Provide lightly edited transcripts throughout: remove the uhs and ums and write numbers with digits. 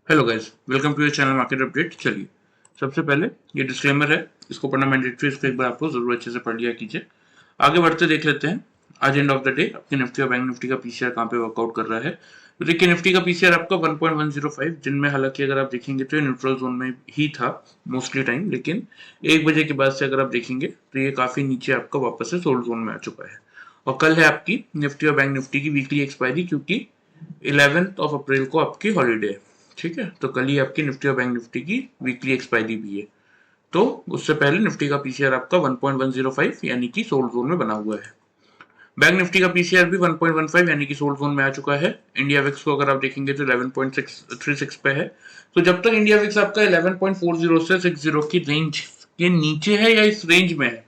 Hello guys, welcome to your channel market update. चलिए, सबसे पहले ये डिस्क्लेमर है, इसको पढ़ना मैंडेटरी, इसको एक बार आपको जरूर अच्छे से पढ़ लिया कीजिए। आगे बढ़ते देख लेते हैं आज एंड ऑफ द डे आपके निफ्टी और बैंक निफ्टी का पीसीआर कहाँ पे वर्कआउट कर रहा है। तो देखिए, निफ्टी का पीसीआर आपका 1.105, जिनमें हालांकि अगर आप देखेंगे तो ये न्यूट्रल जोन में ही था मोस्टली टाइम, लेकिन 1 बजे के बाद से अगर आप देखेंगे तो ये काफी नीचे आपका वापस से सोल्ड जोन में आ चुका है। और कल है आपकी निफ्टी और बैंक निफ्टी की वीकली एक्सपायरी, क्योंकि 11 अप्रैल को आपकी हॉलीडे है। ठीक है, तो कल ही आपकी निफ्टी और बैंक निफ्टी की वीकली एक्सपायरी भी है। तो उससे पहले निफ्टी का पीसीआर आपका 1.105 यानी कि सोल्ड जोन में बना हुआ है। बैंक निफ्टी का पीसीआर भी 1.15 यानी कि सोल्ड जोन में आ चुका है। इंडिया विक्स को अगर आप देखेंगे तो 11.36 पे है। तो जब तक इंडिया विक्स आपका 11.40 से 60 की रेंज के नीचे है या इस रेंज में है,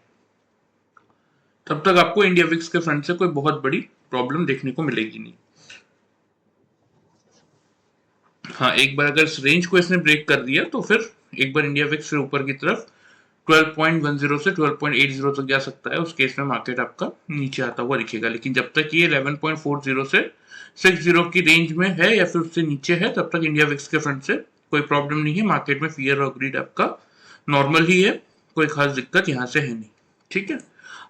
तब तक आपको इंडिया विक्स के फ्रंट से कोई बहुत बड़ी प्रॉब्लम देखने को मिलेगी नहीं। हाँ, एक बार अगर इस रेंज को इसने ब्रेक कर दिया तो फिर एक बार इंडिया विक्स फिर ऊपर की तरफ 12.10 से 12.80 तक जा सकता है। उस केस में मार्केट आपका नीचे आता हुआ दिखेगा, लेकिन जब तक ये 11.40 से 60 की रेंज में है या फिर उससे नीचे है, तब तक इंडिया विक्स के फ्रंट से कोई प्रॉब्लम नहीं है। मार्केट में फियर और ग्रीड आपका नॉर्मल ही है, कोई खास दिक्कत यहाँ से है नहीं। ठीक है,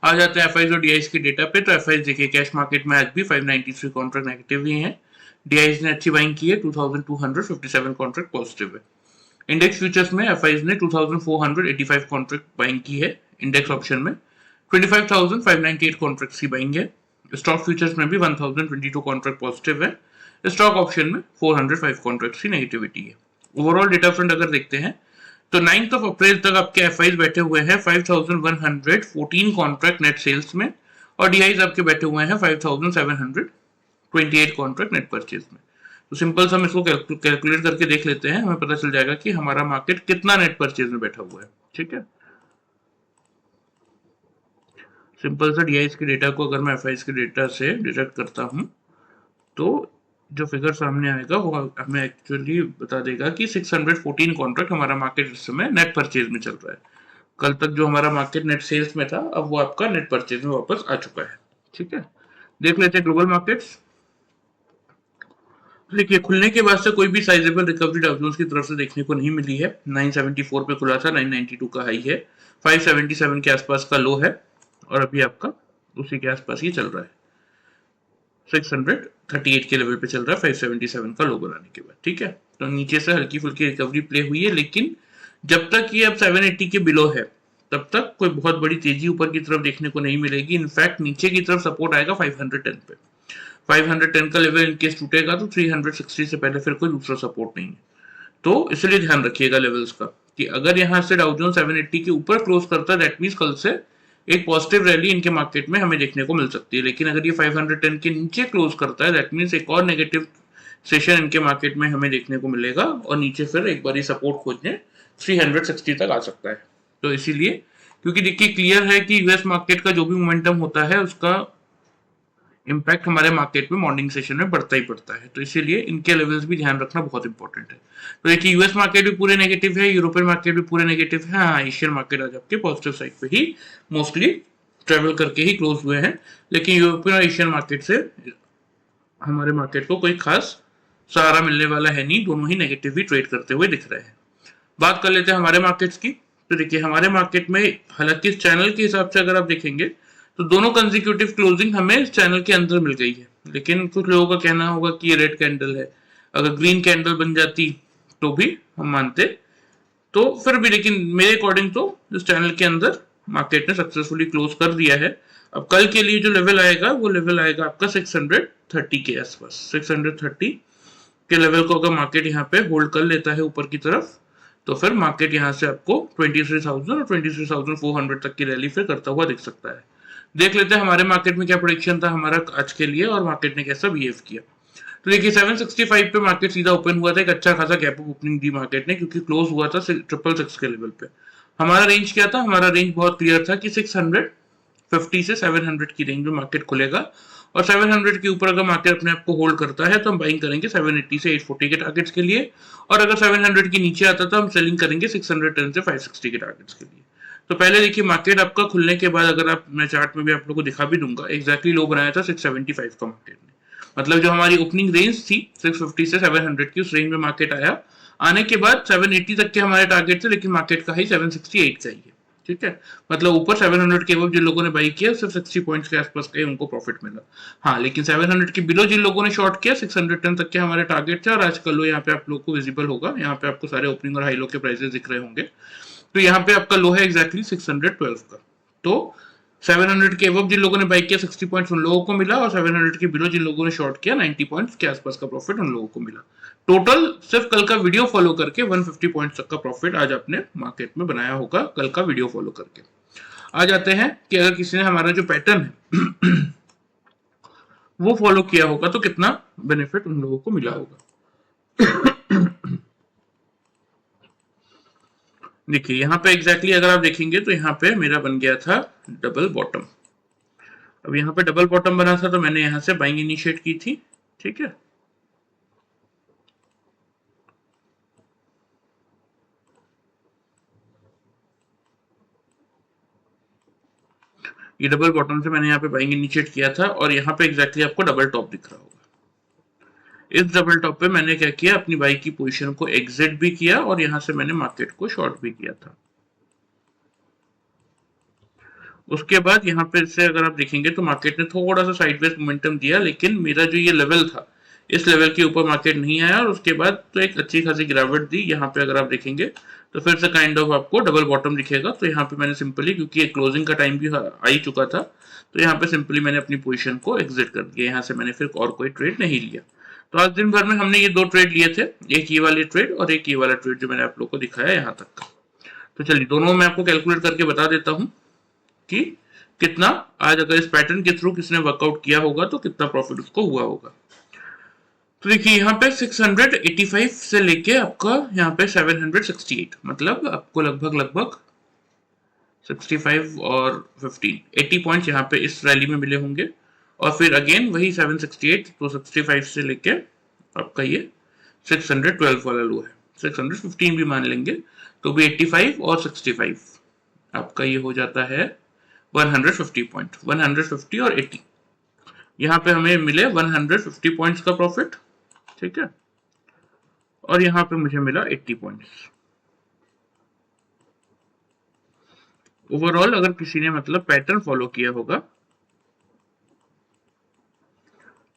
आ जाते हैं एफआईज और डीआईज के डेटा पे। तो एफआईज देखिए, कैश मार्केट में आज भी 593 कॉन्ट्रैक्ट नेगेटिव ही है। डीआईज ने अच्छी बाइंग की है, 2257 कॉन्ट्रैक्ट पॉजिटिव है। इंडेक्स फ्यूचर्स में एफआईज ने 2485 कॉन्ट्रैक्ट बाइंग की है। इंडेक्स ऑप्शन में 25598 कॉन्ट्रैक्ट्स की बाइंग है। स्टॉक फ्यूचर्स में भी 1022 कॉन्ट्रैक्ट पॉजिटिव है। स्टॉक ऑप्शन में 405 कॉन्ट्रैक्ट्स की नेगेटिविटी है। ओवरऑल डेटा फ्रंट अगर देखते हैं तो 9 अप्रैल तक आपके एफआईज बैठे हुए हैं 5114 कॉन्ट्रैक्ट नेट सेल्स में, और डीआईज आपके बैठे हुए हैं 5728 कॉन्ट्रैक्ट नेट परचेज में। तो सिंपल सा हम इसको कैलकुलेट करके देख लेते हैं, हमें पता चल जाएगा कि हमारा मार्केट कितना नेट परचेज में बैठा हुआ है। ठीक है, सिंपल सा डीआईज के डेटा को अगर मैं एफआईज के डेटा से डिडक्ट करता हूं तो जो फिगर सामने आएगा वो हमें एक्चुअली बता देगा कि 614 कॉन्ट्रैक्ट हमारा मार्केट इस समय नेट परचेज में चल रहा है। कल तक जो हमारा मार्केट नेट सेल्स में था, अब वो आपका नेट परचेज में वापस आ चुका है। ठीक है, देख लेते हैं ग्लोबल मार्केट्स। देखिए, खुलने के बाद से कोई भी साइजेबल रिकवरी डाउ जोन्स की तरफ से देखने को नहीं मिली है। 974 पे खुला था, 992 का हाई है, 577 के आसपास का लो है, और अभी आपका उसी के आसपास ही चल रहा है। 638 के लेवल पे चल रहा है 577 का लो बनाने के बाद। ठीक है, तो नीचे से हल्की फुल्की रिकवरी प्ले हुई है, लेकिन जब तक ये अब 780 के बिलो है तब तक कोई बहुत बड़ी तेजी ऊपर की तरफ देखने को नहीं मिलेगी। इनफैक्ट नीचे की तरफ सपोर्ट आएगा 510 पे। 510 का लेवल इनकेस टूटेगा तो 360 से पहले फिर कोई दूसरा सपोर्ट नहीं है। तो इसलिए ध्यान रखिएगा लेवल्स का, कि अगर यहाँ से डाउ जोन्स 780 के ऊपर क्लोज करता है, दैट मींस कल से एक पॉजिटिव रैली इनके मार्केट में हमें देखने को मिल सकती है। लेकिन अगर ये 510 के नीचे क्लोज करता है, दैट मींस एक और नेगेटिव सेशन इनके मार्केट में हमें देखने को मिलेगा, और नीचे फिर एक बार सपोर्ट खोजने 360 तक आ सकता है। तो इसीलिए, क्योंकि देखिए क्लियर है कि यूएस मार्केट का जो भी मोमेंटम होता है उसका इम्पैक्ट हमारे मार्केट में मॉर्निंग सेशन में बढ़ता ही पड़ता है, तो इसीलिए इनके लेवल्स भी ध्यान रखना बहुत इंपॉर्टेंट है। तो देखिए, यूएस मार्केट भी पूरे नेगेटिव है, यूरोपियन मार्केट भी पूरे नेगेटिव है। हाँ, एशियन मार्केट आज आपके पॉजिटिव साइड पे ही मोस्टली ट्रेवल करके ही क्लोज हुए हैं, लेकिन यूरोपियन और एशियन मार्केट से हमारे मार्केट को कोई खास सहारा मिलने वाला है नहीं, दोनों ही नेगेटिव ही ट्रेड करते हुए दिख रहे हैं। बात कर लेते हैं हमारे मार्केट्स की। तो देखिए, हमारे मार्केट में हालांकि इस चैनल के हिसाब से अगर आप देखेंगे तो दोनों कंसेक्यूटिव क्लोजिंग हमें इस चैनल के अंदर मिल गई है, लेकिन कुछ लोगों का कहना होगा कि ये रेड कैंडल है, अगर ग्रीन कैंडल बन जाती तो भी हम मानते। तो फिर भी लेकिन मेरे अकॉर्डिंग तो इस चैनल के अंदर मार्केट ने सक्सेसफुली क्लोज कर दिया है। अब कल के लिए जो लेवल आएगा वो लेवल आएगा आपका 630 के आसपास। 630 के लेवल को अगर मार्केट यहाँ पे होल्ड कर लेता है ऊपर की तरफ, तो फिर मार्केट यहाँ से आपको 23,000 और 23,400 तक की रैली फिर करता हुआ दिख सकता है। देख लेते हैं हमारे मार्केट में क्या प्रोडिक्शन था हमारा आज के लिए, और मार्केट ने कैसा बिहेव किया। तो देखिए, 765 पे मार्केट सीधा ओपन हुआ था, एक अच्छा खासा गैप अप ओपनिंग दी मार्केट ने, क्योंकि क्लोज हुआ था 666 के लेवल पे। हमारा रेंज क्या था? हमारा रेंज बहुत क्लियर था कि 650 से 700 की रेंज में मार्केट खुलेगा, और 700 के ऊपर अगर मार्केट अपने आप को होल्ड करता है तो हम बाइंग करेंगे 780 से 840 के टारगेट्स के लिए, और अगर 700 के नीचे आता तो हम सेलिंग करेंगे 610 से 560 के टारगेट्स के लिए। तो पहले देखिए, मार्केट आपका खुलने के बाद, अगर आप, मैं चार्ट में भी आप लोगों को दिखा भी दूंगा, एक्जैक्टली लो बनाया था 675 का मार्केट ने। मतलब जो हमारी ओपनिंग रेंज थी 650 से 700 की, उस रेंज में मार्केट आया, आने के बाद 780 तक के हमारे टारगेट थे, लेकिन मार्केट का हाई 768 चाहिए। ठीक है, मतलब ऊपर 700 के अब जिन लोगों ने बाई किया सिर्फ 60 पॉइंट्स के आसपास का उनको प्रॉफिट मिला। हाँ, लेकिन 700 के बिलो जिन लोगों ने शॉर्ट किया 610 तक के हमारे टारगेट थे, और आज का लो यहाँ पे आप लोग को विजिबल होगा, यहाँ पे आपको सारे ओपनिंग और हाई लो के प्राइसेस दिख रहे होंगे। तो यहाँ पे आपका लो है एग्जैक्टली 612 का। तो 700 के अब जिन लोगों ने बाई किया 60 पॉइंट्स उन लोगों को मिला, और 700 के बिलो जिन लोगों ने शॉर्ट किया 90 पॉइंट्स के आसपास का प्रॉफिट उन लोगों को मिला। टोटल सिर्फ कल का वीडियो फॉलो करके 150 पॉइंट्स तक का प्रॉफिट आज आपने मार्केट में बनाया होगा, कल का वीडियो फॉलो करके। आ जाते हैं कि अगर किसी ने हमारा जो पैटर्न है वो फॉलो किया होगा तो कितना बेनिफिट उन लोगों को मिला होगा। देखिए यहाँ पे एग्जैक्टली अगर आप देखेंगे तो यहाँ पे मेरा बन गया था डबल बॉटम। अब यहाँ पे डबल बॉटम बना था तो मैंने यहाँ से बाइंग इनिशिएट की थी। ठीक है, ये डबल बॉटम से मैंने यहाँ पे बाइंग इनिशिएट किया था, और यहाँ पे एग्जैक्टली आपको डबल टॉप दिख रहा होगा। इस डबल टॉप पे मैंने क्या किया, अपनी बाई की पोजीशन को एग्जिट भी किया, और यहाँ से मैंने मार्केट को शॉर्ट भी किया था। उसके बाद यहाँ पे से अगर आप देखेंगे तो मार्केट ने थोड़ा सा साइडवेज मोमेंटम दिया, लेकिन मेरा जो ये लेवल था इस लेवल के ऊपर मार्केट नहीं आया, और उसके बाद तो एक अच्छी खासी गिरावट दी। यहाँ पे अगर आप देखेंगे तो फिर से काइंड ऑफ आपको डबल बॉटम दिखेगा। तो यहाँ पे मैंने सिंपली, क्योंकि क्लोजिंग का टाइम भी आ ही चुका था, तो यहाँ पे सिंपली मैंने अपनी पोजीशन को एग्जिट कर दिया। यहाँ से मैंने फिर और कोई ट्रेड नहीं लिया। तो आज दिन भर में हमने ये दो ट्रेड लिए थे, एक ये वाले ट्रेड और एक ये वाला ट्रेड जो मैंने आप लोग को दिखाया यहाँ तक का। तो चलिए दोनों मैं आपको कैलकुलेट करके बता देता हूँ कि कितना आज अगर इस पैटर्न के थ्रू किसने वर्कआउट किया होगा तो कितना प्रॉफिट उसको हुआ होगा। तो देखिए यहाँ पे 685 से लेके आपका यहाँ पे 768, मतलब आपको लगभग 65 और 15 80 पॉइंट्स यहाँ पे इस रैली में मिले होंगे। और फिर अगेन वही 768, तो 65 से लेके आपका ये 612 वाला लो है, 615 भी मान लेंगे तो भी 85 और 65 आपका ये हो जाता है 150 पॉइंट, 150 और 80। यहाँ पे हमें मिले 150 पॉइंट्स का प्रॉफिट। ठीक है, और यहाँ पे मुझे मिला 80 पॉइंट्स। ओवरऑल अगर किसी ने मतलब पैटर्न फॉलो किया होगा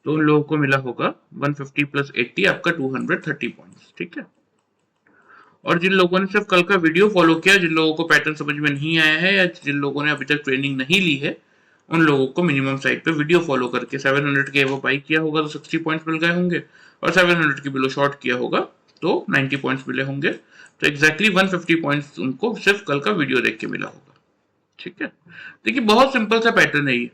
तो उन लोगों को मिला होगा 150 प्लस 80 आपका 230 पॉइंट्स। ठीक है, और जिन लोगों ने सिर्फ कल का वीडियो फॉलो किया, जिन लोगों को पैटर्न समझ में नहीं आया है या जिन लोगों ने अभी तक ट्रेनिंग नहीं ली है, उन लोगों को मिनिमम साइड पे वीडियो फॉलो करके 700 के वो बाई किया होगा तो 60 पॉइंट्स मिल गए होंगे, और 700 के बिलो शॉर्ट किया होगा तो 90 पॉइंट्स मिले होंगे। तो एग्जैक्टली 150 पॉइंट्स उनको सिर्फ कल का वीडियो देख के मिला होगा। ठीक है, देखिए बहुत सिंपल सा पैटर्न है ये।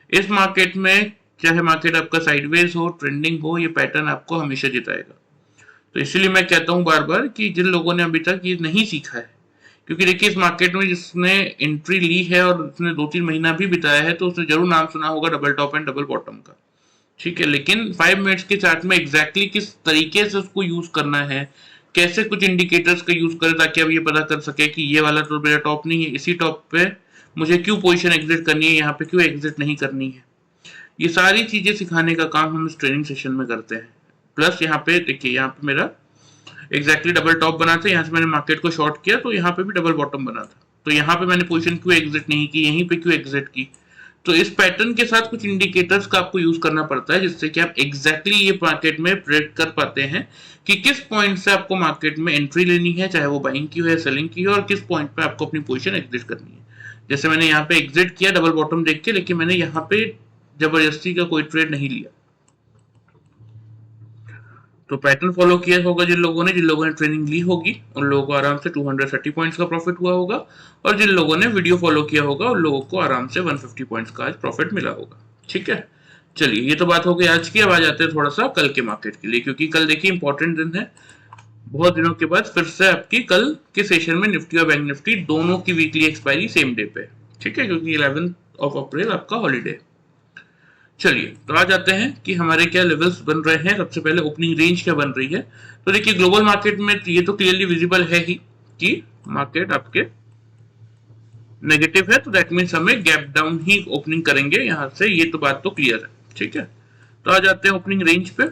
इस मार्केट में चाहे मार्केट आपका साइडवेज हो, ट्रेंडिंग हो, ये पैटर्न आपको हमेशा जिताएगा। तो इसलिए मैं कहता हूं बार बार कि जिन लोगों ने अभी तक ये नहीं सीखा है, क्योंकि देखिए इस मार्केट में जिसने एंट्री ली है और उसने 2-3 महीना भी बिताया है तो उसने जरूर नाम सुना होगा double top and double bottom का। ठीक है, लेकिन 5 मिनट्स के चार्ट में एग्जैक्टली किस तरीके से उसको यूज करना है, कैसे कुछ इंडिकेटर्स का यूज करें ताकि अब ये पता कर सके कि ये वाला तो मेरा टॉप नहीं है, इसी टॉप पे मुझे क्यों पोजीशन एग्जिट करनी है, यहाँ पे क्यों एग्जिट नहीं करनी है, ये सारी चीजें सिखाने का काम हम इस ट्रेनिंग सेशन में करते हैं। प्लस यहाँ पे देखिए, यहाँ पे मेरा एग्जैक्टली डबल टॉप बना था, यहाँ से मैंने मार्केट को शॉर्ट किया तो यहाँ पे भी डबल बॉटम बना था, तो यहाँ पे मैंने पोजीशन क्यों एग्जिट नहीं की, यहीं पे क्यों एग्जिट की। तो इस पैटर्न के साथ कुछ इंडिकेटर्स का आपको यूज करना पड़ता है जिससे कि आप एग्जैक्टली ये मार्केट में प्रेडिक्ट कर पाते हैं कि किस पॉइंट से आपको मार्केट में एंट्री लेनी है, चाहे वो बाइंग की हो या सेलिंग की हो, और किस पॉइंट पे आपको अपनी पोजीशन एग्जिट करनी है। जैसे मैंने यहाँ पे एग्जिट किया डबल बॉटम देख के, लेकिन मैंने यहाँ पे जबरदस्ती का कोई ट्रेड नहीं लिया। तो पैटर्न फॉलो किया होगा जिन लोगों ने ट्रेनिंग ली होगी उन लोगों को आराम से 230 पॉइंट्स का प्रॉफिट हुआ होगा, और जिन लोगों ने वीडियो फॉलो किया होगा उन लोगों को आराम से 150 पॉइंट्स का आज प्रॉफिट मिला होगा। ठीक है, चलिए ये तो बात हो गई आज की। अब आ जाते हैं थोड़ा सा कल के मार्केट के लिए, क्योंकि कल देखिए इंपॉर्टेंट दिन है। बहुत दिनों के बाद फिर से आपकी कल के सेशन में निफ्टी और बैंक निफ्टी दोनों की वीकली एक्सपायरी सेम डे पे। ठीक है, क्योंकि 11 अप्रैल आपका हॉलीडे। चलिए तो आ जाते हैं कि हमारे क्या लेवल्स बन रहे हैं। सबसे पहले ओपनिंग रेंज क्या बन रही है। तो देखिए ग्लोबल मार्केट में ये तो क्लियरली विजिबल है ही कि मार्केट आपके नेगेटिव है, तो दैट मीन्स हमें गैप डाउन ही ओपनिंग करेंगे यहां से, ये तो बात तो क्लियर है। ठीक है, तो आ जाते हैं ओपनिंग रेंज पे।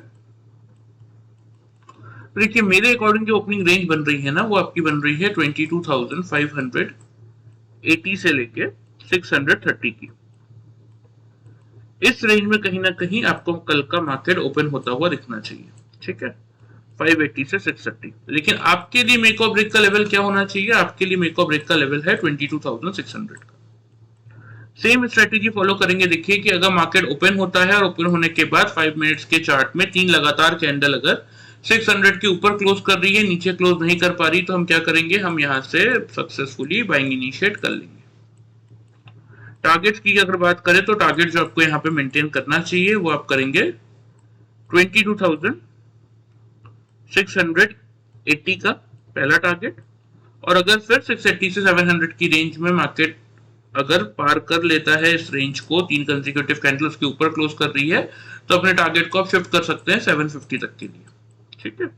देखिए मेरे अकॉर्डिंग जो ओपनिंग रेंज बन रही है ना, वो आपकी बन रही है 22,580 से लेके 630 की। इस रेंज में कहीं ना कहीं आपको कल का मार्केट ओपन होता हुआ दिखना चाहिए, ठीक है, 580 से 630। लेकिन आपके लिए मेक और ब्रेक का लेवल क्या होना चाहिए? आपके लिए मेक और ब्रेक का लेवल है 22,600 का। सेम स्ट्रेटेजी फॉलो करेंगे। देखिए कि अगर मार्केट ओपन होता है और ओपन होने के बाद 5 मिनट्स के चार्ट में 3 लगातार कैंडल अगर 600 के ऊपर क्लोज कर रही है, नीचे क्लोज नहीं कर पा रही, तो हम क्या करेंगे, हम यहां से सक्सेसफुली बाइंग इनिशिएट कर लेंगे। टारगेट्स की अगर बात करें तो टारगेट जो आपको यहाँ पे मेंटेन करना चाहिए वो आप करेंगे 22,680 का पहला टारगेट। और अगर फिर 680 से 700 की रेंज में मार्केट अगर पार कर लेता है इस रेंज को, 3 कंसेक्यूटिव कैंडल्स के ऊपर क्लोज कर रही है, तो अपने टारगेट को आप शिफ्ट कर सकते हैं 750 तक के लिए, ठीक है।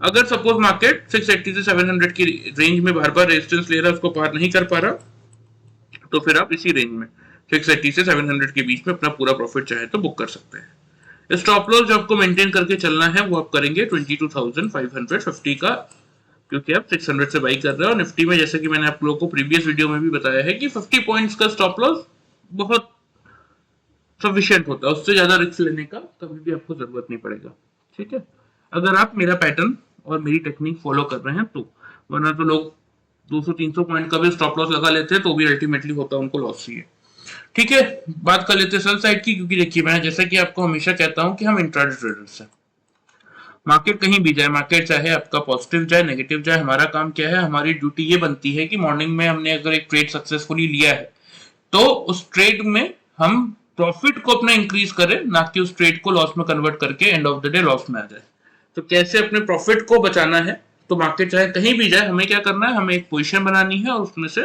अगर सपोज मार्केट 680 से 700 की रेंज में बार बार रेजिस्टेंस ले रहा है, उसको पार नहीं कर पा रहा, तो फिर आप इसी रेंज में 680 से 700 के बीच में अपना पूरा प्रॉफिट चाहे तो बुक कर सकते हैं। स्टॉप लॉस जो आपको मेंटेन करके चलना है वो आप करेंगे 22,550 का, क्योंकि आप 600 से बाई कर रहे हो। और निफ्टी में जैसे कि मैंने आप लोगों को प्रीवियस वीडियो में भी बताया है कि 50 पॉइंट्स का स्टॉप लॉस बहुत सफिशिएंट होता है, उससे ज्यादा रिस्क लेने का कभी भी आपको जरूरत नहीं पड़ेगा, ठीक है, अगर आप मेरा पैटर्न और मेरी टेक्निक फॉलो कर रहे हैं तो। वरना तो लोग 200-300 पॉइंट का भी स्टॉप लॉस लगा लेते हैं तो भी अल्टीमेटली होता है उनको लॉस ही है, ठीक है। बात कर लेते हैं सेल साइड की, क्योंकि देखिए मैं जैसा कि आपको हमेशा कहता हूं कि हम इंट्राडे ट्रेडर्स हैं। मार्केट कहीं भी जाए, मार्केट चाहे आपका पॉजिटिव जाए नेगेटिव जाए, हमारा काम क्या है, हमारी ड्यूटी ये बनती है कि मॉर्निंग में हमने अगर एक ट्रेड सक्सेसफुली लिया है तो उस ट्रेड में हम प्रॉफिट को अपना इंक्रीज करें, ना कि उस ट्रेड को लॉस में कन्वर्ट करके end of the day loss में आ जाए। तो कैसे अपने प्रॉफिट को बचाना है, तो मार्केट चाहे कहीं भी जाए हमें क्या करना है, हमें एक पोजीशन बनानी है और उसमें से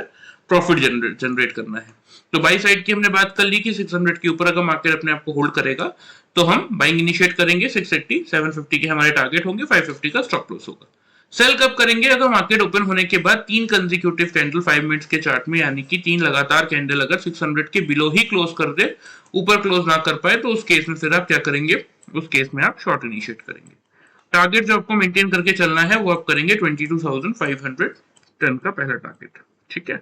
प्रॉफिट जनरेट करना है। तो बाई साइड की हमने बात कर ली कि 600 के ऊपर अगर मार्केट अपने आप को होल्ड करेगा तो हम बाइंग इनिशिएट करेंगे 680, 750 के हमारे टारगेट होंगे, 550 का स्टॉप लॉस होगा। सेल कब करेंगे? अगर मार्केट ओपन होने के बाद 3 कंसेक्यूटिव कैंडल 5 मिनट्स के चार्ट में, यानी कि 3 लगातार कैंडल अगर 600 के बिलो ही क्लोज कर दे, ऊपर क्लोज ना कर पाए, तो उस केस में फिर आप क्या करेंगे, उस केस में आप शॉर्ट इनिशिएट करेंगे। टारगेट जो आपको मेंटेन करके चलना है वो आप करेंगे 22,510 का पहला टारगेट, ठीक है।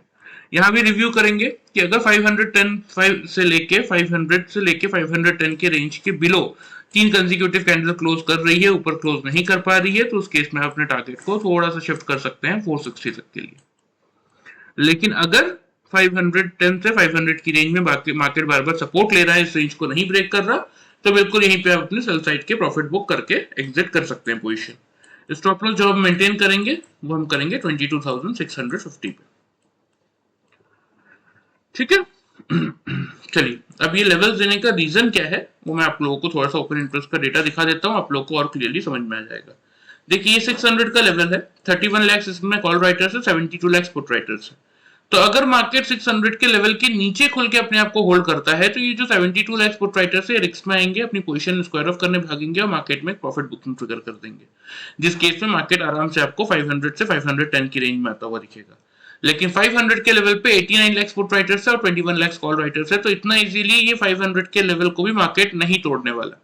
यहां भी रिव्यू करेंगे कि अगर 510 से लेके 510 के रेंज के बिलो 3 कंसेक्यूटिव कैंडल क्लोज कर रही है, ऊपर क्लोज नहीं कर पा रही है, तो उस केस में आप अपने टारगेट को थोड़ा सा शिफ्ट कर सकते हैं 460 तक के लिए। लेकिन अगर 510 से 500 की रेंज में मार्केट बार बार सपोर्ट ले रहा है, इस रेंज को नहीं ब्रेक कर रहा, तो बिल्कुल यहीं पे आप अपने सेल साइड के प्रॉफिट बुक करके एग्जिट कर सकते हैं पोजीशन। स्टॉप लॉस जो हम मेंटेन करेंगे वो हम करेंगे 22,650 पे, ठीक है। चलिए अब ये लेवल्स देने का रीजन क्या है वो मैं आप लोगों को थोड़ा सा ओपन इंटरेस्ट का डेटा दिखा देता हूं, आप लोगों को और क्लियरली समझ में आ जाएगा। देखिए ये 600 का लेवल है, 31 लाख इसमें कॉल राइटर्स है, 72 लाख पुट राइटर्स है। तो अगर मार्केट 600 के लेवल के नीचे खुल के अपने आप को होल्ड करता है, तो ये जो 72 लाख पुट राइटर्स है रिस्क में आएंगे, अपनी पोजीशन स्क्वायर ऑफ करने भागेंगे और मार्केट में प्रॉफिट बुकिंग ट्रिगर कर देंगे, जिस केस में मार्केट आराम से आपको 500 से 510 की रेंज में आता हुआ दिखेगा। लेकिन 500 के लेवल पे 89 लाख पुट राइटर्स है और 21 लाख कॉल राइटर्स है, तो इतना इजीली ये 500 के लेवल को भी मार्केट नहीं तोड़ने वाला।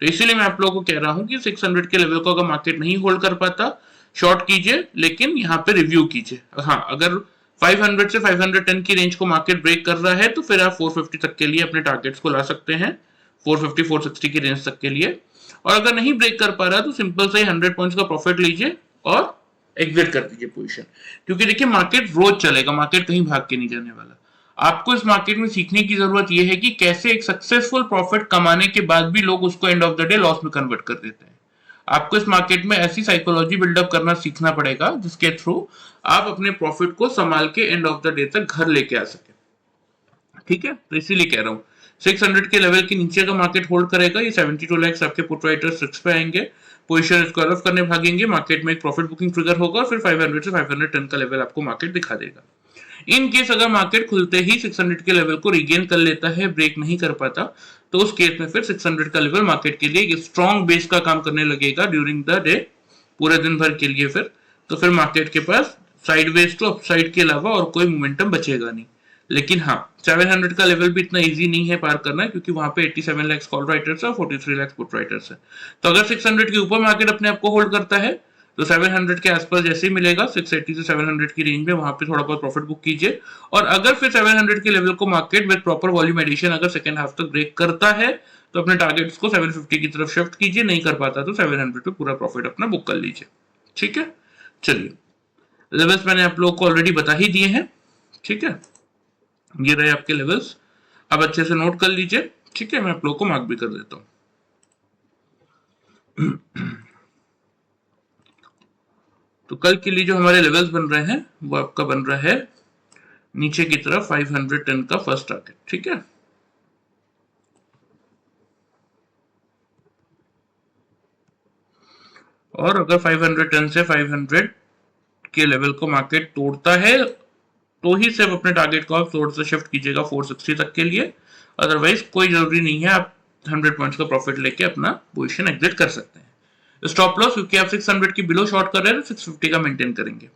तो इसीलिए मैं आप लोगों को कह रहा हूं कि 600 के लेवल को अगर मार्केट नहीं होल्ड कर पाता, शॉर्ट कीजिए, लेकिन यहाँ पे रिव्यू कीजिए। हाँ, अगर 500 से 510 की रेंज को मार्केट ब्रेक कर रहा है तो फिर आप 450 तक के लिए अपने टारगेट्स को ला सकते हैं, 450 460 की रेंज तक के लिए। और अगर नहीं ब्रेक कर पा रहा तो सिंपल से 100 पॉइंट्स का प्रॉफिट लीजिए और एग्जिट कर दीजिए पोजीशन। क्योंकि देखिए मार्केट रोज चलेगा, मार्केट कहीं भाग के नहीं जाने वाला। आपको इस मार्केट में सीखने की जरूरत यह है कि कैसे एक सक्सेसफुल प्रॉफिट कमाने के बाद भी लोग उसको end of the day loss में कन्वर्ट कर देते हैं। आपको इस मार्केट में ऐसी साइकोलॉजी बिल्डअप करना सीखना पड़ेगा जिसके थ्रू आप अपने प्रॉफिट को संभाल के एंड ऑफ द डे तक घर लेके आ सके, ठीक है। तो इसीलिए कह रहा हूं 600 के लेवल के नीचे का मार्केट होल्ड करेगा, ये 72 लाख आपके पुट राइटर्स रिस्क पे आएंगे, पोजीशन स्क्वायर ऑफ करने भागेंगे, मार्केट में एक प्रॉफिट बुकिंग ट्रिगर होगा और फिर 500 से 510 का लेवल आपको मार्केट दिखा देगा। इन केस अगर मार्केट खुलते ही 600 के लेवल को रिगेन कर लेता है, ब्रेक नहीं कर पाता, तो उस केस में फिर 600 का लेवल मार्केट के लिए एक स्ट्रॉन्ग बेस का काम करने लगेगा ड्यूरिंग द डे, पूरे दिन भर के लिए। फिर तो फिर मार्केट के पास साइडवेज टू अपसाइड के अलावा और कोई मोमेंटम बचेगा नहीं। लेकिन हाँ 700 का लेवल भी इतना इजी नहीं है पार करना, क्योंकि वहां पे 87 लाख कॉल राइटर्स है और 43 लाख पुट राइटर्स है। तो अगर 600 के ऊपर मार्केट अपने आप को होल्ड करता है तो 700 के आसपास जैसे ही मिलेगा 680 से 700 की रेंज में वहां पे थोड़ा बहुत प्रॉफिट बुक कीजिए। और अगर फिर 700 के लेवल को market with proper volume edition अगर सेकंड हाफ तक ब्रेक करता है तो अपने टारगेट्स को 750 की तरफ शिफ्ट कीजिए, नहीं कर पाता तो 700 पे पूरा प्रॉफिट अपना बुक कर लीजिए। ठीक है, चलिए लेवल्स मैंने आप लोगों को ऑलरेडी बता ही दिए हैं। ठीक है, ये रहे आपके लेवल्स, अब अच्छे से नोट कर लीजिए। ठीक है, मैं आप लोगों को मार्क भी कर देता हूं। तो कल के लिए जो हमारे लेवल्स बन रहे हैं वो आपका बन रहा है नीचे की तरफ 510 का फर्स्ट टारगेट। ठीक है, और अगर 510 से 500 के लेवल को मार्केट तोड़ता है तो ही सिर्फ अपने टारगेट को आप थोड़ा सा शिफ्ट कीजिएगा 460 तक के लिए, अदरवाइज कोई जरूरी नहीं है, आप 100 पॉइंट्स का प्रॉफिट लेके अपना पोजीशन एग्जिट कर सकते हैं। स्टॉप लॉस क्योंकि आप 600 की बिलो शॉर्ट कर रहे हैं तो 650 का मेंटेन करेंगे।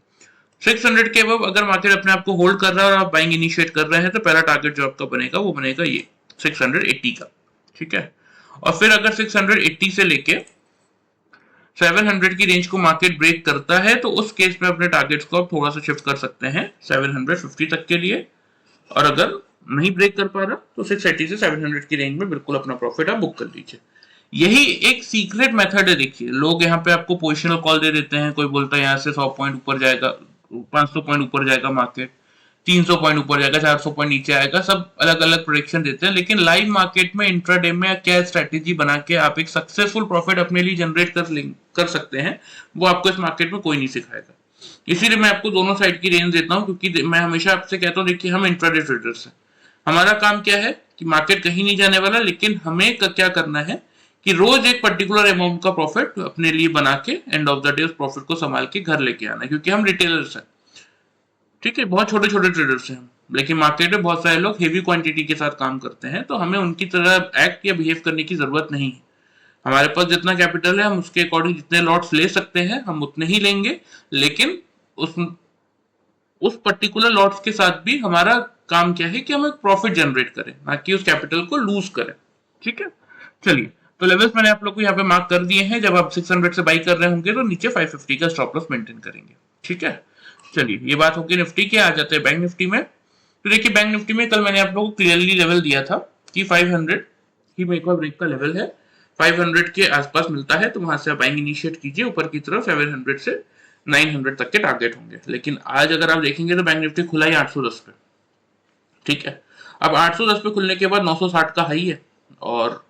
600 के अब अगर मार्केट अपने आप को होल्ड कर रहा है और आप बाइंग इनिशिएट कर रहे हैं तो पहला टारगेट जो आपका बनेगा वो बनेगा ये 680 का। ठीक है, और फिर अगर 680 से लेके 700 की रेंज को मार्केट ब्रेक करता है तो उस केस में अपने टारगेट्स को आप थोड़ा सा शिफ्ट कर सकते हैं 750 तक के लिए, और अगर नहीं ब्रेक कर पा रहा तो 680 से 700 की रेंज में बिल्कुल अपना प्रॉफिट आप बुक कर लीजिए। यही एक सीक्रेट मेथड है। देखिए लोग यहाँ पे आपको पोजिशनल कॉल दे देते हैं, कोई बोलता है यहाँ से 100 पॉइंट ऊपर जाएगा, 500 पॉइंट ऊपर जाएगा मार्केट, 300 पॉइंट ऊपर जाएगा, 400 पॉइंट नीचे आएगा, सब अलग अलग प्रोडिक्शन देते हैं। लेकिन लाइव मार्केट में इंट्राडे में क्या स्ट्रेटेजी बना के आप एक सक्सेसफुल प्रॉफिट अपने लिए जनरेट कर सकते हैं वो आपको इस मार्केट में कोई नहीं सिखाएगा। इसीलिए मैं आपको दोनों साइड की रेंज देता हूँ, क्योंकि मैं हमेशा आपसे कहता हूँ देखिए हम इंट्राडे ट्रेडर्स हैं, हमारा काम क्या है कि मार्केट कहीं नहीं जाने वाला, लेकिन हमें क्या करना है कि रोज एक पर्टिकुलर अमाउंट का प्रॉफिट अपने लिए बना के एंड ऑफ द डे उस प्रॉफिट को संभाल के घर लेके आना है, क्योंकि हम रिटेलर्स हैं। ठीक है, बहुत छोटे छोटे ट्रेडर्स हैं, लेकिन मार्केट में बहुत सारे लोग हेवी क्वांटिटी के साथ काम करते हैं, तो हमें उनकी तरह एक्ट या बिहेव करने की जरूरत नहीं है। हमारे पास जितना कैपिटल है हम उसके अकॉर्डिंग जितने लॉट्स ले सकते हैं हम उतने ही लेंगे, लेकिन उस पर्टिकुलर लॉट्स के साथ भी हमारा काम क्या है कि हम एक प्रॉफिट जनरेट करें, ना कि उस कैपिटल को लूज करें। ठीक है, चलिए तो लेवल्स मैंने आप लोग को यहाँ पे मार्क कर दिए हैं। जब आप 600 से बाई कर रहे होंगे तो नीचे 550 का स्टॉप लॉस मेंटेन करेंगे। ठीक है, चलिए ये बात होगी निफ्टी की। आ जाते हैं बैंक निफ्टी में। तो देखिए बैंक निफ्टी में कल मैंने आप लोगों को क्लियरली लेवल दिया था कि 500 ही मेक और ब्रेक का लेवल है, 500 के आसपास मिलता है तो वहां से आप बाइंग इनिशिएट कीजिए, ऊपर की तरफ 700 से 900 तक के टारगेट होंगे। लेकिन आज अगर आप देखेंगे तो बैंक निफ्टी खुला ही 810 पे। ठीक है, अब 810 पे खुलने के बाद 960 का हाई है, और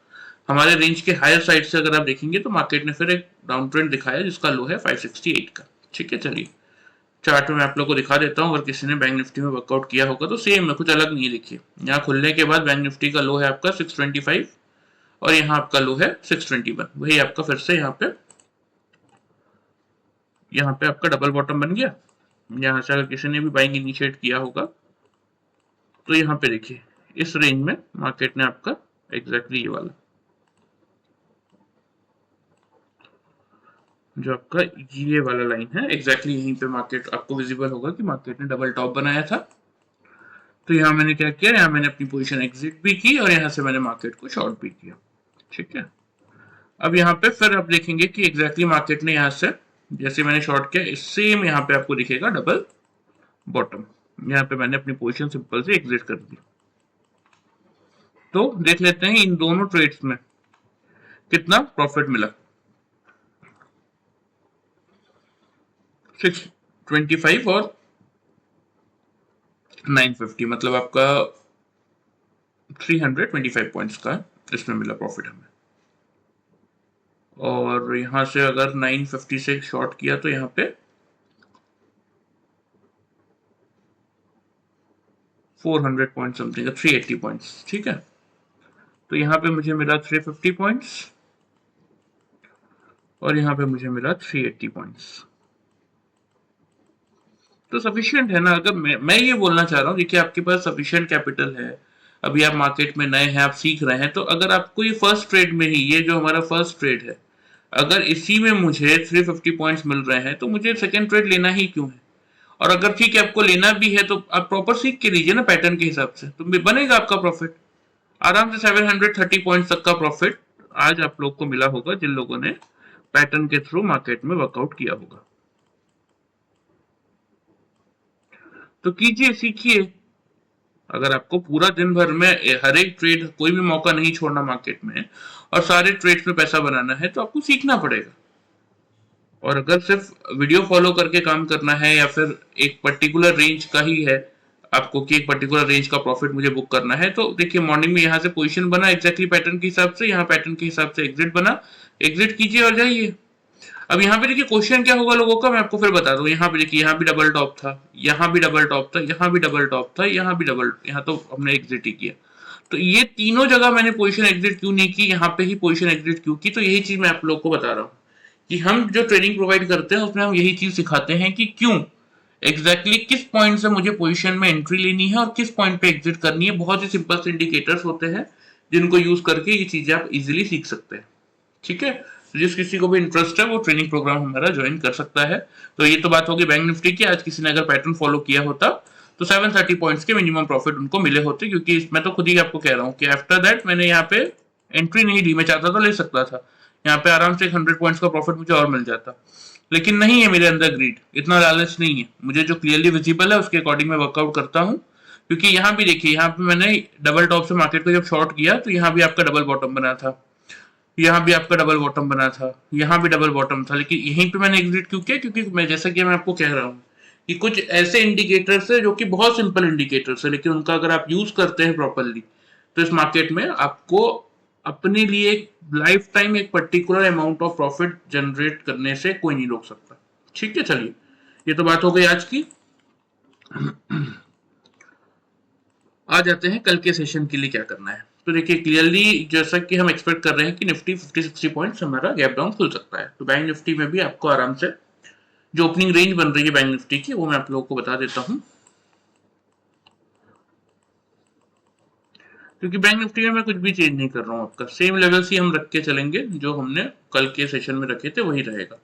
हमारे रेंज के हायर साइड से अगर आप देखेंगे तो मार्केट ने फिर एक डाउन ट्रेंड दिखाया जिसका लो है 568 का। ठीक है, चलिए चार्ट में मैं आप लोग को दिखा देता हूँ, अगर किसी ने बैंक निफ्टी में वर्कआउट किया होगा तो सेम है, कुछ अलग नहीं है। देखिए यहाँ खुलने के बाद बैंक निफ्टी का लो है आपका 625 और यहाँ आपका लो है 621, वही आपका फिर से यहाँ पे आपका डबल बॉटम बन गया। यहाँ से अगर किसी ने भी बाइंग इनिशिएट किया होगा तो यहाँ पे देखिए इस रेंज में मार्केट ने आपका एग्जैक्टली ये वाला जो आपका ये वाला लाइन है एग्जैक्टली यहीं पे मार्केट आपको विजिबल होगा कि मार्केट ने डबल टॉप बनाया था। तो यहाँ मैंने क्या किया, यहाँ मैंने अपनी पोजीशन एग्जिट भी की और यहाँ से मैंने मार्केट को शॉर्ट भी किया। ठीक है, अब यहाँ पे फिर आप देखेंगे कि एग्जैक्टली मार्केट ने यहाँ से जैसे मैंने शॉर्ट किया सेम यहाँ पे आपको दिखेगा डबल बॉटम, यहाँ पे मैंने अपनी पोजीशन सिंपल से एग्जिट कर दी। तो देख लेते हैं इन दोनों ट्रेड्स में कितना प्रॉफिट मिला। 625 और 950, मतलब आपका 325 पॉइंट्स का इसमें मिला प्रॉफिट हमें। और यहां से अगर 950 से शॉर्ट किया तो यहाँ पे 400 पॉइंट समथिंग, 380 पॉइंट्स। ठीक है, तो यहाँ पे मुझे मिला 350 पॉइंट्स और यहाँ पे मुझे मिला 380 पॉइंट्स। तो सफिशिएंट है ना। अगर मैं ये बोलना चाह रहा हूँ, देखिए आपके पास सफिशिएंट कैपिटल है, अभी आप मार्केट में नए हैं, आप सीख रहे हैं, तो अगर आपको ये फर्स्ट ट्रेड में ही, ये जो हमारा फर्स्ट ट्रेड है, अगर इसी में मुझे 350 पॉइंट्स मिल रहे हैं तो मुझे सेकंड ट्रेड लेना ही क्यों है। और अगर ठीक है आपको लेना भी है तो आप प्रॉपर सीख के लीजिए ना पैटर्न के हिसाब से, तो बनेगा आपका प्रॉफिट आराम से। 730 पॉइंट्स तक का प्रॉफिट आज आप लोग को मिला होगा जिन लोगों ने पैटर्न के थ्रू मार्केट में वर्कआउट किया होगा। तो कीजिए, सीखिए। अगर आपको पूरा दिन भर में हर एक ट्रेड, कोई भी मौका नहीं छोड़ना मार्केट में और सारे ट्रेड्स में पैसा बनाना है, तो आपको सीखना पड़ेगा। और अगर सिर्फ वीडियो फॉलो करके काम करना है या फिर एक पर्टिकुलर रेंज का ही है आपको कि एक पर्टिकुलर रेंज का प्रॉफिट मुझे बुक करना है, तो देखिए मॉर्निंग में यहाँ से पोजीशन बना एग्जैक्टली पैटर्न के हिसाब से, यहाँ पैटर्न के हिसाब से एग्जिट बना, एग्जिट कीजिए और जाइए। अब यहाँ पे देखिए क्वेश्चन क्या होगा लोगों का, मैं आपको फिर बता दूं। यहाँ पे देखिए, यहाँ भी डबल टॉप था, यहाँ भी डबल टॉप था, यहाँ भी डबल टॉप था, यहाँ भी डबल, यहाँ तो हमने एग्जिट ही किया। तो ये तीनों जगह मैंने पोजीशन एग्जिट क्यों नहीं की, यहाँ पे ही पोजीशन एग्जिट क्यों की, तो यही चीज मैं आप लोग को बता रहा हूँ कि हम जो ट्रेनिंग प्रोवाइड करते हैं उसमें हम यही चीज सिखाते हैं कि क्यों एग्जैक्टली किस पॉइंट से मुझे पोजीशन में एंट्री लेनी है और किस पॉइंट पे एग्जिट करनी है। बहुत ही सिंपल से इंडिकेटर्स होते हैं जिनको यूज करके ये चीजें आप इजीली सीख सकते हैं। ठीक है, जिस किसी को भी इंटरेस्ट है वो ट्रेनिंग प्रोग्राम हमारा ज्वाइन कर सकता है। तो ये तो बात होगी बैंक निफ्टी की। आज किसी ने अगर पैटर्न फॉलो किया होता तो 730 पॉइंट्स के मिनिमम प्रॉफिट उनको मिले होते, क्योंकि मैं तो खुद ही आपको कह रहा हूँ कि आफ्टर दैट मैंने यहाँ पे एंट्री नहीं ली। मैं चाहता तो ले सकता था, यहाँ पे आराम से 100 पॉइंट्स का प्रॉफिट मुझे और मिल जाता, लेकिन नहीं है मेरे अंदर ग्रीड, इतना लालच नहीं है। मुझे जो क्लियरली विजिबल है उसके अकॉर्डिंग मैं वर्कआउट करता हूँ। क्योंकि यहाँ भी देखिए, यहाँ पे मैंने डबल टॉप से मार्केट को जब शॉर्ट किया तो यहाँ भी आपका डबल बॉटम बना था, यहाँ भी आपका डबल बॉटम बना था, यहाँ भी डबल बॉटम था, लेकिन यहीं पे मैंने एग्जिट क्यों किया, क्योंकि मैं जैसा कि मैं आपको कह रहा हूँ कि कुछ ऐसे इंडिकेटर्स है जो कि बहुत सिंपल इंडिकेटर्स है, लेकिन उनका अगर आप यूज करते हैं प्रॉपरली तो इस मार्केट में आपको अपने लिए एक लाइफ टाइम एक particular amount of profit generate करने से कोई नहीं रोक सकता। ठीक है, चलिए ये तो बात हो गई आज की। आ जाते हैं कल के सेशन के लिए क्या करना है। तो देखिए क्लियरली जैसा कि हम एक्सपेक्ट कर रहे हैं कि निफ्टी 50-60 पॉइंट्स हमारा गैप डाउन खुल सकता है, तो बैंक निफ्टी में भी आपको आराम से जो ओपनिंग रेंज बन रही है बैंक निफ्टी की वो मैं आप लोगों को बता देता हूं। क्योंकि बैंक निफ्टी में मैं कुछ भी चेंज नहीं कर रहा हूं, आपका सेम लेवल्स ही हम रख के चलेंगे, जो हमने कल के सेशन में रखे थे वही रहेगा।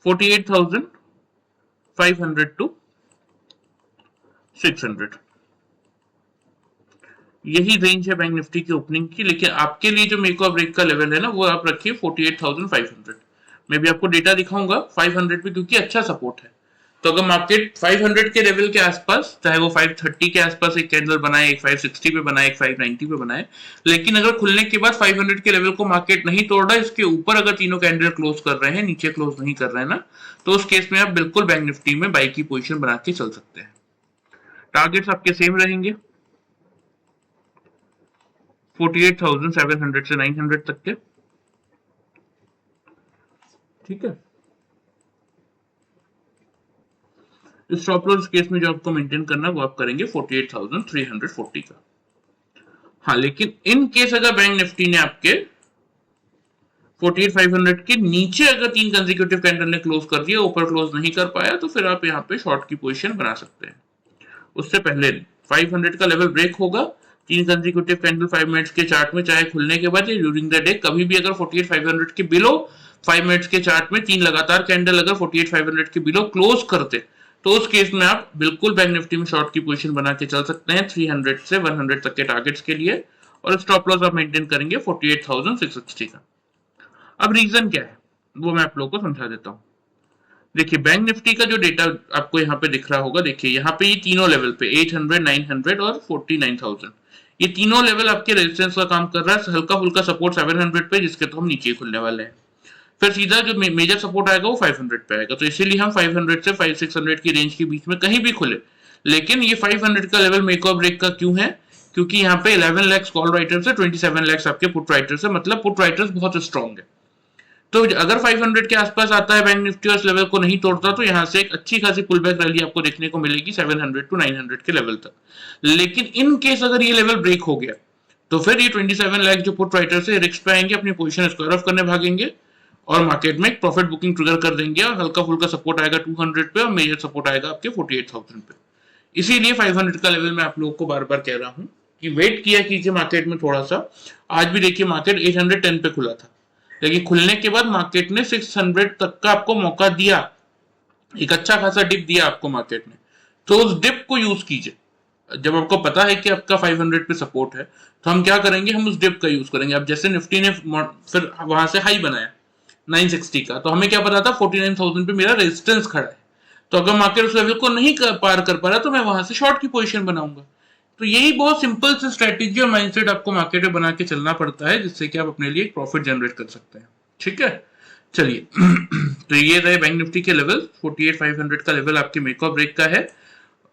48,500 टू 600 यही रेंज है बैंक निफ्टी की ओपनिंग की। लेकिन आपके लिए जो मेक और ब्रेक का लेवल है ना, वो आप रखिए 48,500। मैं भी आपको डेटा दिखाऊंगा 500 पे, क्योंकि अच्छा सपोर्ट है। तो अगर मार्केट 500 के लेवल के आसपास, चाहे वो 530 के आसपास एक कैंडल बनाए, एक 560 पे बनाए, एक 590 पे बनाए, लेकिन अगर खुलने के बाद 500 के लेवल को मार्केट नहीं तोड़ रहा है, इसके ऊपर अगर तीनों कैंडल क्लोज कर रहे हैं, नीचे क्लोज नहीं कर रहे हैं ना, तो उस केस में आप बिल्कुल बैंक निफ्टी में बाई की पोजीशन बना के चल सकते हैं। टारगेट्स आपके सेम रहेंगे 48,700 से 900 तक के। ठीक है, स्टॉप लॉस केस में जो आपको मेंटेन करना है वो आप करेंगे 48,340 का। हाँ, लेकिन इन केस अगर बैंक निफ्टी ने आपके 48,500 के नीचे अगर 3 कंसेक्यूटिव कैंडल ने क्लोज कर दिया, ऊपर क्लोज नहीं कर पाया, तो फिर आप यहाँ पे शॉर्ट की पोजीशन बना सकते हैं। उससे पहले 500 का लेवल ब्रेक होगा, 3 कंसेक्यूटिव कैंडल 5 मिनट्स के चार्ट में, चाहे खुलने के बाद या ड्यूरिंग द डे, कभी भी अगर 48,500 के बिलो 5 मिनट्स के चार्ट में 3 लगातार कैंडल अगर 48,500 के बिलो क्लोज करते, तो उस केस में आप बिल्कुल बैंक निफ्टी में शॉर्ट की पोजीशन बना के चल सकते हैं 300 से 100 तक के टारगेट्स के लिए, और स्टॉप लॉस आप मेंटेन करेंगे 48,660 का। अब रीजन क्या है वो मैं आप लोगों को समझा देता हूं। देखिए बैंक निफ्टी का जो डेटा आपको यहाँ पे दिख रहा होगा, देखिए यहाँ पे ये तीनों लेवल पे 800, 900 और 49,000, ये तीनों लेवल आपके रेजिस्टेंस का काम कर रहा है। हल्का फुल्का सपोर्ट 700 पे, जिसके तो हम नीचे खुलने वाले हैं। फिर सीधा जो मेजर सपोर्ट आएगा वो 500 पे आएगा, तो इसीलिए हम 500 से 500-600 की रेंज के बीच में कहीं भी खुले। लेकिन ये 500 का लेवल मेक और ब्रेक का क्यों है, क्योंकि यहाँ पे 11 लाख कॉल राइटर्स है, 27 लाख आपके पुट राइटर्स है, मतलब पुट राइटर्स बहुत स्ट्रॉन्ग है। तो अगर 500 के आसपास आता है बैंक निफ्टी और इस लेवल को नहीं तोड़ता, तो यहाँ से एक अच्छी खासी पुल बैक रैली आपको देखने को मिलेगी 700 टू 900 के लेवल तक। लेकिन इन केस अगर ये लेवल ब्रेक हो गया, तो फिर ये 27 लाख जो पुट राइटर्स है रिस्क पे आएंगे, अपनी पोजीशन स्क्वायर ऑफ करने भागेंगे और मार्केट में प्रॉफिट बुकिंग ट्रिगर कर देंगे, और हल्का फुल्का सपोर्ट आएगा 200 पे और मेजर सपोर्ट आएगा आपके 48,000 पे। इसीलिए 500 का लेवल मैं आप लोगों को बार बार कह रहा हूँ कि वेट किया कीजिए मार्केट में थोड़ा सा। आज भी देखिए मार्केट 810 पे खुला था, लेकिन खुलने के बाद मार्केट ने 600 तक का आपको मौका दिया, एक अच्छा खासा डिप दिया आपको मार्केट ने। तो उस डिप को यूज कीजिए। जब आपको पता है कि आपका 500 पे सपोर्ट है तो हम क्या करेंगे, हम उस डिप का यूज करेंगे। अब जैसे निफ्टी ने फिर वहां से हाई बनाया 960 का, तो हमें क्या पता था 49,000 पे मेरा रेजिस्टेंस खड़ा है, तो अगर मार्केट उस लेवल को नहीं पार कर पा रहा तो मैं वहां से शॉर्ट की पोजीशन बनाऊंगा। तो यही बहुत सिंपल सी स्ट्रेटेजी और माइंडसेट आपको मार्केट में बना के चलना पड़ता है, जिससे कि आप अपने लिए एक प्रॉफिट जनरेट कर सकते हैं। ठीक है, चलिए तो ये रहे बैंक निफ्टी के लेवल। 48,500 का लेवल आपके मेक और ब्रेक का है।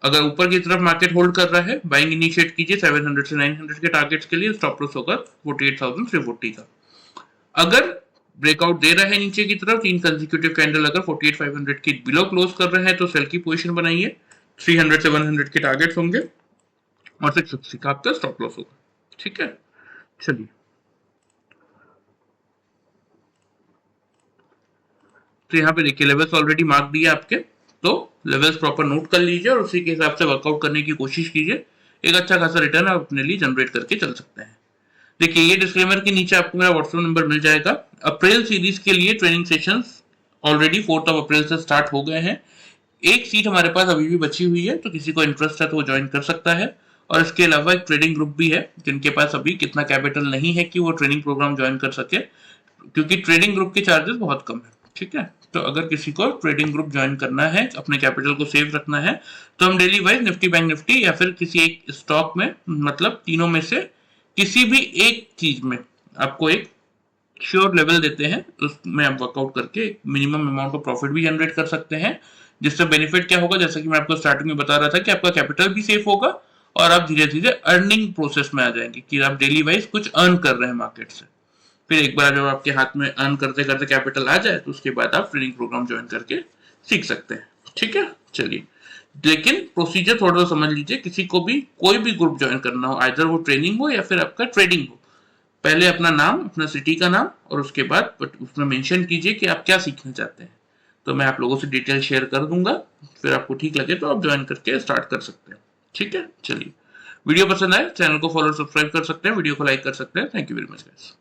अगर ऊपर की तरफ मार्केट होल्ड कर रहा है, बाइंग इनिशिएट कीजिए 700 से 900 के टारगेट्स के लिए। स्टॉप लॉस होगा 48,340 का। अगर ब्रेकआउट दे रहा है नीचे की तरफ, 3 कंसेक्यूटिव कैंडल अगर 48,500 के बिलो क्लोज कर रहे हैं तो सेल की पोजीशन बनाइए। 300 से 100 के टारगेट्स होंगे और 650 का आपका स्टॉप लॉस होगा। ठीक है, चलिए तो यहाँ पे देखिए लेवल्स ऑलरेडी मार्क दिए आपके, तो लेवल्स प्रॉपर नोट कर लीजिए और उसी के हिसाब से वर्कआउट करने की कोशिश कीजिए। एक अच्छा खासा रिटर्न आप अपने लिए जनरेट करके चल सकते हैं। देखिए ये डिस्क्लेमर के नीचे आपको मेरा व्हाट्सएप नंबर मिल जाएगा। अप्रैल सीरीज के लिए ट्रेनिंग सेशंस ऑलरेडी 4 अप्रैल से स्टार्ट हो गए हैं। एक सीट हमारे पास अभी भी बची हुई है, तो किसी को इंटरेस्ट है तो वो ज्वाइन कर सकता है। और इसके अलावा एक ट्रेडिंग ग्रुप भी है, जिनके पास अभी कितना कैपिटल नहीं है कि वो ट्रेनिंग प्रोग्राम ज्वाइन कर सके, क्योंकि ट्रेडिंग ग्रुप के चार्जेस बहुत कम है। ठीक है, तो अगर किसी को ट्रेडिंग ग्रुप ज्वाइन करना है, अपने कैपिटल को सेव रखना है, तो हम daily wise Nifty bank Nifty या फिर किसी एक स्टॉक में, मतलब तीनों में से किसी भी एक चीज में आपको एक श्योर लेवल देते हैं, उसमें आप वर्कआउट करके मिनिमम अमाउंट ऑफ प्रॉफिट भी जनरेट कर सकते हैं। जिससे बेनिफिट क्या होगा, जैसा कि मैं आपको स्टार्टिंग में बता रहा था कि आपका कैपिटल भी सेफ होगा और आप धीरे धीरे अर्निंग प्रोसेस में आ जाएंगे कि आप डेली वाइज कुछ अर्न कर रहे हैं मार्केट से। फिर एक बार जब आपके हाथ में अर्न करते करते कैपिटल आ जाए तो उसके बाद आप ट्रेनिंग प्रोग्राम ज्वाइन करके सीख सकते हैं। ठीक है, चलिए लेकिन प्रोसीजर थोड़ा सा समझ लीजिए। किसी को भी कोई भी ग्रुप ज्वाइन करना हो, आइदर वो ट्रेनिंग हो या फिर आपका ट्रेडिंग हो, पहले अपना नाम, अपना सिटी का नाम और उसके बाद उसमें मेंशन कीजिए कि आप क्या सीखना चाहते हैं। तो मैं आप लोगों से डिटेल शेयर कर दूंगा, फिर आपको ठीक लगे तो आप ज्वाइन करके स्टार्ट कर सकते हैं। ठीक है, चलिए वीडियो पसंद आए चैनल को फॉलो सब्सक्राइब कर सकते हैं, वीडियो को लाइक कर सकते हैं। Thank you very much guys.